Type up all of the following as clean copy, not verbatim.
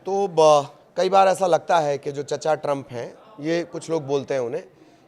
तो कई बार ऐसा लगता है कि जो चचा ट्रंप हैं, ये कुछ लोग बोलते हैं उन्हें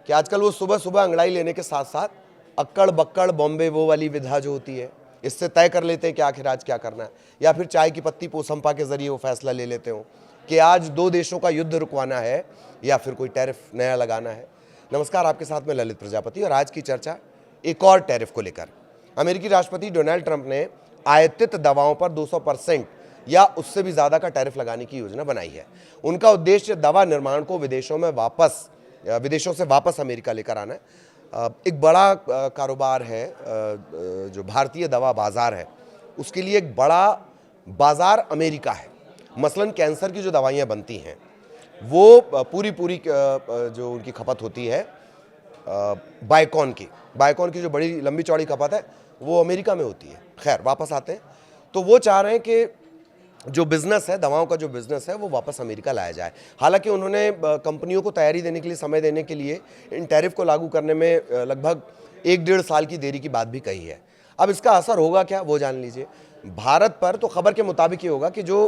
कि आजकल वो सुबह सुबह अंगड़ाई लेने के साथ साथ अक्कड़ बक्कड़ बॉम्बे वो वाली विधा जो होती है, इससे तय कर लेते हैं कि आखिर आज क्या करना है, या फिर चाय की पत्ती पोसंपा के जरिए वो फैसला ले लेते हो कि आज दो देशों का युद्ध रुकवाना है या फिर कोई टैरिफ नया लगाना है। नमस्कार, आपके साथ में ललित प्रजापति और आज की चर्चा एक और टैरिफ को लेकर। अमेरिकी राष्ट्रपति डोनाल्ड ट्रंप ने आयातित दवाओं पर 200% या उससे भी ज़्यादा का टैरिफ लगाने की योजना बनाई है। उनका उद्देश्य दवा निर्माण को विदेशों से वापस अमेरिका लेकर आना है। एक बड़ा कारोबार है जो भारतीय दवा बाज़ार है, उसके लिए एक बड़ा बाज़ार अमेरिका है। मसलन कैंसर की जो दवाइयाँ बनती हैं वो पूरी जो उनकी खपत होती है बायोकॉन की जो बड़ी लंबी चौड़ी खपत है वो अमेरिका में होती है। खैर, वापस आते हैं तो वो चाह रहे हैं कि जो बिज़नेस है, दवाओं का जो बिज़नेस है वो वापस अमेरिका लाया जाए। हालांकि उन्होंने कंपनियों को तैयारी देने के लिए, समय देने के लिए इन टैरिफ को लागू करने में लगभग 1-1.5 साल की देरी की बात भी कही है। अब इसका असर होगा क्या, वो जान लीजिए। भारत पर तो खबर के मुताबिक ये होगा कि जो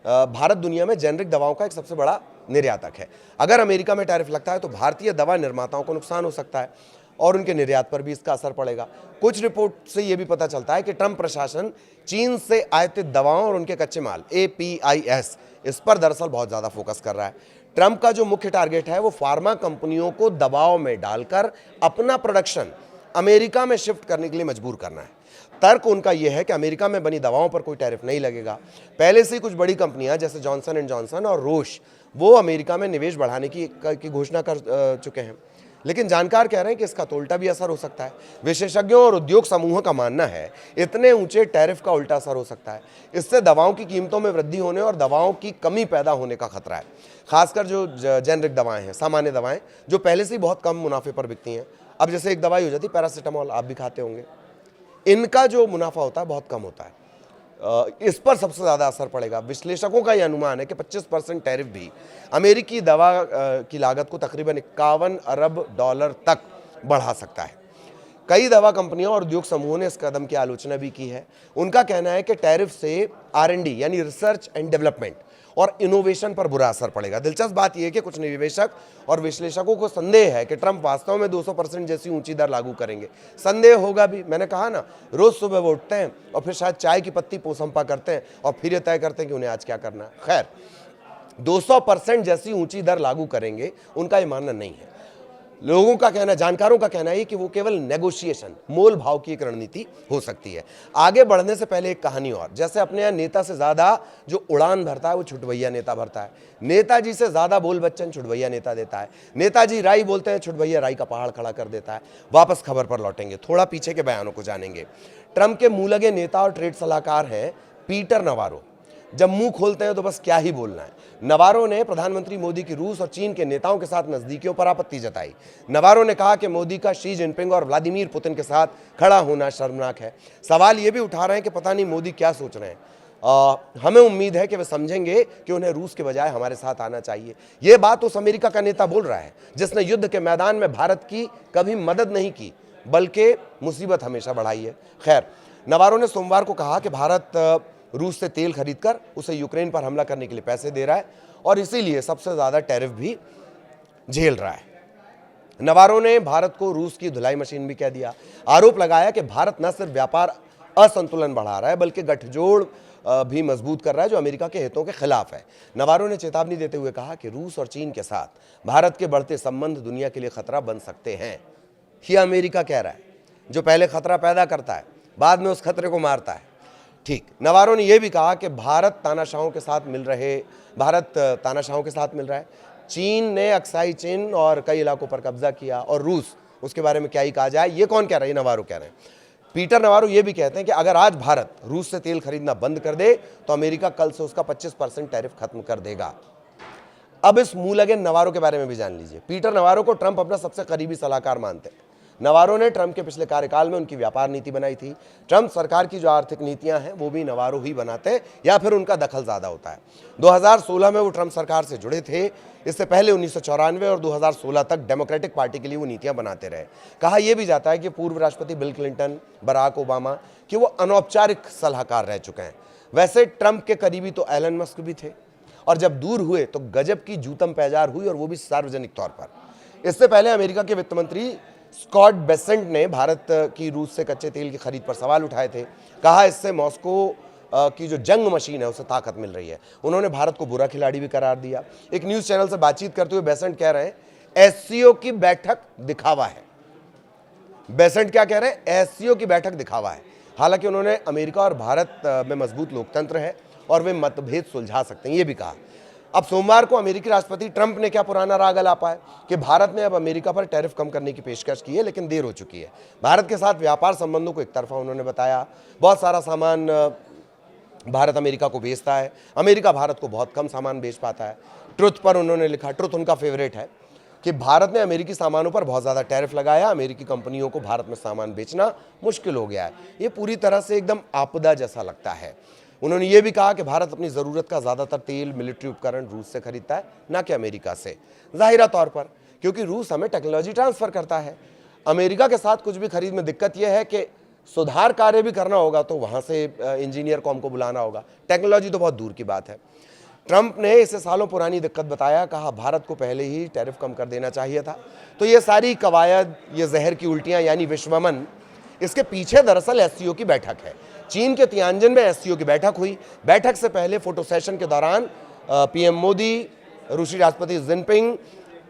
भारत दुनिया में जेनरिक दवाओं का एक सबसे बड़ा निर्यातक है। अगर अमेरिका में टैरिफ लगता है तो भारतीय दवा निर्माताओं को नुकसान हो सकता है और उनके निर्यात पर भी इसका असर पड़ेगा। कुछ रिपोर्ट से यह भी पता चलता है कि ट्रंप प्रशासन चीन से आयातित दवाओं और उनके कच्चे माल APIs इस पर दरअसल बहुत ज़्यादा फोकस कर रहा है। ट्रंप का जो मुख्य टारगेट है वो फार्मा कंपनियों को दबाव में डालकर अपना प्रोडक्शन अमेरिका में शिफ्ट करने के लिए मजबूर करना है। तर्क उनका यह है कि अमेरिका में बनी दवाओं पर कोई टैरिफ नहीं लगेगा। पहले से ही कुछ बड़ी कंपनियां जैसे जॉनसन एंड जॉनसन और रोश वो अमेरिका में निवेश बढ़ाने की घोषणा कर चुके हैं। लेकिन जानकार कह रहे हैं कि इसका तो उल्टा भी असर हो सकता है। विशेषज्ञों और उद्योग समूहों का मानना है इतने ऊंचे टैरिफ का उल्टा असर हो सकता है। इससे दवाओं की कीमतों में वृद्धि होने और दवाओं की कमी पैदा होने का खतरा है। खासकर जो जेनरिक दवाएं हैं, सामान्य दवाएं जो पहले से ही बहुत कम मुनाफे पर बिकती हैं। अब जैसे एक दवाई हो जाती है पैरासीटामोल, आप भी खाते होंगे, इनका जो मुनाफा होता है बहुत कम होता है। इस पर सबसे ज़्यादा असर पड़ेगा। विश्लेषकों का यह अनुमान है कि 25% टैरिफ भी अमेरिकी दवा की लागत को तकरीबन $51 अरब तक बढ़ा सकता है। कई दवा कंपनियों और उद्योग समूहों ने इस कदम की आलोचना भी की है। उनका कहना है कि टैरिफ से R&D यानी रिसर्च एंड डेवलपमेंट और इनोवेशन पर बुरा असर पड़ेगा। दिलचस्प बात यह है कि कुछ निवेशक और विश्लेषकों को संदेह है कि ट्रंप वास्तव में 200% जैसी ऊंची दर लागू करेंगे। संदेह होगा भी। मैंने कहा ना, रोज सुबह वो उठते हैं और फिर शायद चाय की पत्ती पोसंपा करते हैं और फिर ये तय करते हैं कि उन्हें आज क्या करना है। खैर, 200% जैसी ऊंची दर लागू करेंगे, उनका ये मानना नहीं है। लोगों का कहना, जानकारों का कहना है कि वो केवल नेगोशिएशन, मोल भाव की एक रणनीति हो सकती है। आगे बढ़ने से पहले एक कहानी और, जैसे अपने यहाँ नेता से ज्यादा जो उड़ान भरता है वो छुटभैया नेता भरता है। नेताजी से ज्यादा बोल बच्चन छुटभैया नेता देता है। नेताजी राई बोलते हैं, छुटभैया राई का पहाड़ खड़ा कर देता है। वापस खबर पर लौटेंगे, थोड़ा पीछे के बयानों को जानेंगे। ट्रंप के मुंह लगे नेता और ट्रेड सलाहकार हैं पीटर नवारो। जब मुंह खोलते हैं तो बस क्या ही बोलना है। नवारो ने प्रधानमंत्री मोदी की रूस और चीन के नेताओं के साथ नजदीकियों पर आपत्ति जताई। नवारो ने कहा कि मोदी का शी जिनपिंग और व्लादिमीर पुतिन के साथ खड़ा होना शर्मनाक है। सवाल ये भी उठा रहे हैं कि पता नहीं मोदी क्या सोच रहे हैं। हमें उम्मीद है कि वे समझेंगे कि उन्हें रूस के बजाय हमारे साथ आना चाहिए। ये बात उस अमेरिका का नेता बोल रहा है जिसने युद्ध के मैदान में भारत की कभी मदद नहीं की बल्कि मुसीबत हमेशा बढ़ाई है। खैर, नवारो ने सोमवार को कहा कि भारत रूस से तेल खरीदकर उसे यूक्रेन पर हमला करने के लिए पैसे दे रहा है और इसीलिए सबसे ज्यादा टैरिफ भी झेल रहा है। नवारो ने भारत को रूस की धुलाई मशीन भी कह दिया। आरोप लगाया कि भारत न सिर्फ व्यापार असंतुलन बढ़ा रहा है बल्कि गठजोड़ भी मजबूत कर रहा है जो अमेरिका के हितों के खिलाफ है। नवारो ने चेतावनी देते हुए कहा कि रूस और चीन के साथ भारत के बढ़ते संबंध दुनिया के लिए खतरा बन सकते हैं। यह अमेरिका कह रहा है, जो पहले खतरा पैदा करता है बाद में उस खतरे को मारता है। ठीक, नवारो ने यह भी कहा कि भारत तानाशाहों के साथ मिल रहा है। चीन ने अक्साई चीन और कई इलाकों पर कब्जा किया और रूस, उसके बारे में क्या ही कहा जाए। ये कौन कह रहा है? नवारो कह रहे हैं। पीटर नवारो ये भी कहते हैं कि अगर आज भारत रूस से तेल खरीदना बंद कर दे तो अमेरिका कल से उसका 25% टैरिफ खत्म कर देगा। अब इस मुंह लगे नवारो के बारे में भी जान लीजिए। पीटर नवारो को ट्रंप अपना सबसे करीबी सलाहकार मानते हैं। नवारो ने ट्रंप के पिछले कार्यकाल में उनकी व्यापार नीति बनाई थी। ट्रंप सरकार की जो आर्थिक नीतियां हैं वो भी नवारो ही बनाते हैं या फिर उनका दखल ज्यादा होता है। 2016 में वो ट्रंप सरकार से जुड़े थे। इससे पहले 1994 और 2016 तक डेमोक्रेटिक पार्टी के लिए वो नीतियां बनाते रहे। कहा यह भी जाता है कि पूर्व राष्ट्रपति बिल क्लिंटन, बराक ओबामा कि वो अनौपचारिक सलाहकार रह चुके हैं। वैसे ट्रंप के करीबी तो एलन मस्क भी थे और जब दूर हुए तो गजब की जूतम पैजार हुई, और वो भी सार्वजनिक तौर पर। इससे पहले अमेरिका के वित्त मंत्री स्कॉट बेसेंट ने भारत की रूस से कच्चे तेल की खरीद पर सवाल उठाए थे। कहा इससे मॉस्को की जो जंग मशीन है उसे ताकत मिल रही है। उन्होंने भारत को बुरा खिलाड़ी भी करार दिया। एक न्यूज़ चैनल से बातचीत करते हुए बेसेंट कह रहे हैं एससीओ की बैठक दिखावा है। बेसेंट क्या कह रहे हैं? एससीओ की बैठक दिखावा है। हालांकि उन्होंने अमेरिका और भारत में मजबूत लोकतंत्र है और वे मतभेद सुलझा सकते हैं, ये भी कहा। अब सोमवार को अमेरिकी राष्ट्रपति ट्रंप ने क्या पुराना राग अलापा है कि भारत ने अब अमेरिका पर टैरिफ कम करने की पेशकश की है, लेकिन देर हो चुकी है। भारत के साथ व्यापार संबंधों को एक तरफा उन्होंने बताया। बहुत सारा सामान भारत अमेरिका को बेचता है, अमेरिका भारत को बहुत कम सामान बेच पाता है। ट्रुथ पर उन्होंने लिखा, ट्रुथ उनका फेवरेट है, कि भारत ने अमेरिकी सामानों पर बहुत ज़्यादा टैरिफ लगाया, अमेरिकी कंपनियों को भारत में सामान बेचना मुश्किल हो गया है। ये पूरी तरह से एकदम आपदा जैसा लगता है। उन्होंने ये भी कहा कि भारत अपनी ज़रूरत का ज़्यादातर तेल, मिलिट्री उपकरण रूस से खरीदता है, ना कि अमेरिका से। ज़ाहिरा तौर पर, क्योंकि रूस हमें टेक्नोलॉजी ट्रांसफ़र करता है। अमेरिका के साथ कुछ भी खरीद में दिक्कत यह है कि सुधार कार्य भी करना होगा तो वहाँ से इंजीनियर को हमको बुलाना होगा, टेक्नोलॉजी तो बहुत दूर की बात है। ट्रंप ने इसे सालों पुरानी दिक्कत बताया, कहा भारत को पहले ही टैरिफ कम कर देना चाहिए था। तो ये सारी कवायद, ये जहर की उल्टियाँ यानी विश्वमन, इसके पीछे दरअसल एससीओ की बैठक है। चीन के तियानजिन में एससीओ की बैठक हुई। बैठक से पहले फोटो सेशन के दौरान पीएम मोदी, रूसी राष्ट्रपति जिनपिंग,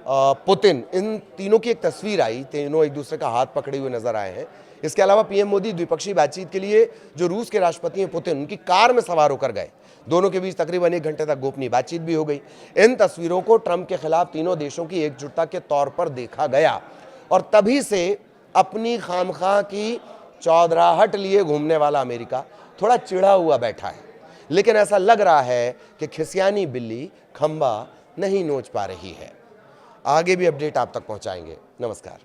पुतिन, इन तीनों की एक तस्वीर आई। तीनों एक दूसरे का हाथ पकड़े हुए नजर आए हैं। इसके अलावा पीएम मोदी द्विपक्षीय बातचीत के लिए जो रूस के राष्ट्रपति हैं पुतिन, उनकी कार में सवार होकर गए। दोनों के बीच तकरीबन 1 घंटे तक गोपनीय बातचीत भी हो गई। इन तस्वीरों को ट्रंप के खिलाफ तीनों देशों की एकजुटता के तौर पर देखा गया, और तभी से अपनी खामखा की चौधराहट लिए घूमने वाला अमेरिका थोड़ा चिढ़ा हुआ बैठा है। लेकिन ऐसा लग रहा है कि खिसियानी बिल्ली खंबा नहीं नोच पा रही है। आगे भी अपडेट आप तक पहुंचाएंगे। नमस्कार।